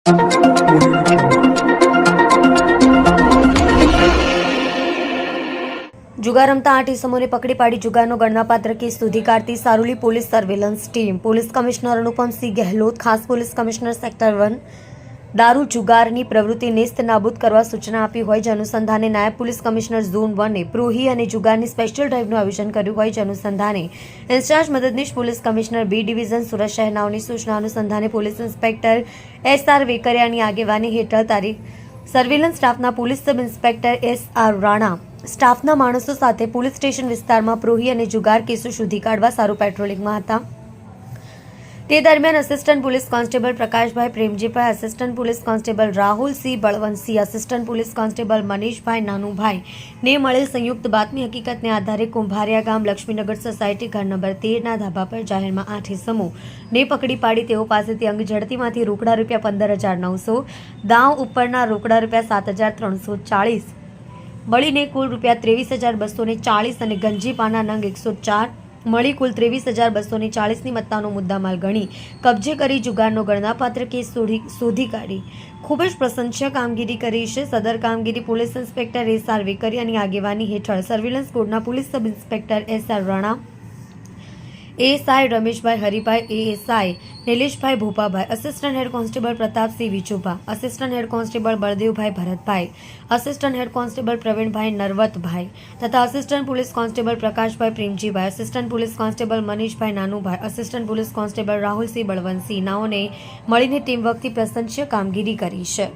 જુગાર રમતા 8 ઇસમોને પકડી પાડી જુગારનો ગણનાપાત્ર કેસ શોધી કાઢતી Saroli police surveillance team. Police commissioner Anupamsinh Gehlot, ખાસ પોલીસ કમિશનર સેક્ટર 1 દારૂ જુગારની પ્રવૃત્તિ નેસ્ત નાબૂદ કરવા સૂચના આપી હોય, જે અનુસંધાને નાયબ પોલીસ કમિશનર ઝોન 1 એ પ્રોહી અને જુગારની સ્પેશિયલ ડ્રાઇવનું આયોજન કર્યું હોય, જે અનુસંધાને ઇન્ચાર્જ મદદનીશ police commissioner B division Surat શહેરનાઓની સૂચના અનુસંધાને પોલીસ ઇન્સ્પેક્ટર SR વેકરિયાની આગેવાની હેઠળ તારીખ સર્વેલન્સ સ્ટાફના police sub inspector SR Rana સ્ટાફના માણસો સાથે પોલીસ સ્ટેશન વિસ્તારમાં પ્રોહી અને જુગાર કેસો શોધી કાઢવા સારું પેટ્રોલિંગમાં હતા. તે દરમિયાન assistant police constable Prakashbhai Premjibhai, assistant police constable Rahul Singh Balwantsinh, assistant police constable Manishbhai Nanubhai ને મળેલ સંયુક્ત બાતમી હકીકતને આધારે કુંભારિયા ગામ લક્ષ્મીનગર સોસાયટી ઘર નંબર 13 ના ધાબા પર જાહેરમાં 8 ઇસમો ને પકડી પાડી તેઓ પાસેથી અંગ ઝડતીમાંથી રોકડા રૂપિયા 15,900, દાવ ઉપરના રોકડા રૂપિયા 7,340 મળીને કુલ રૂપિયા 23,240 અને ગંજી પાના નંગ 104 મળી કુલ 23,240ની મત્તાનો મુદ્દામાલ ગણી કબજે કરી જુગારનો ગણનાપાત્ર કેસ શોધી કાઢી ખૂબ જ પ્રશંસનીય કામગીરી કરી છે. સદર કામગીરી પોલીસ ઇન્સ્પેક્ટર SR વેકરિયાની આગેવાની હેઠળ સર્વેલન્સ કોડના police sub inspector SR Rana, ASI Rameshbhai Haribhai, ASI Nileshbhai Bhopabhai, assistant head constable Pratapsinh Vijubha, assistant head constable Baldevbhai Bharatbhai, assistant head constable Pravinbhai Narvatbhai તથા assistant police constable Prakashbhai Premjibhai, assistant police constable Manishbhai Nanubhai, assistant police constable Rahulsinh Balwantsinh નાઓને મળીને ટીમવર્કથી પ્રશંસનીય કામગીરી કરી છે.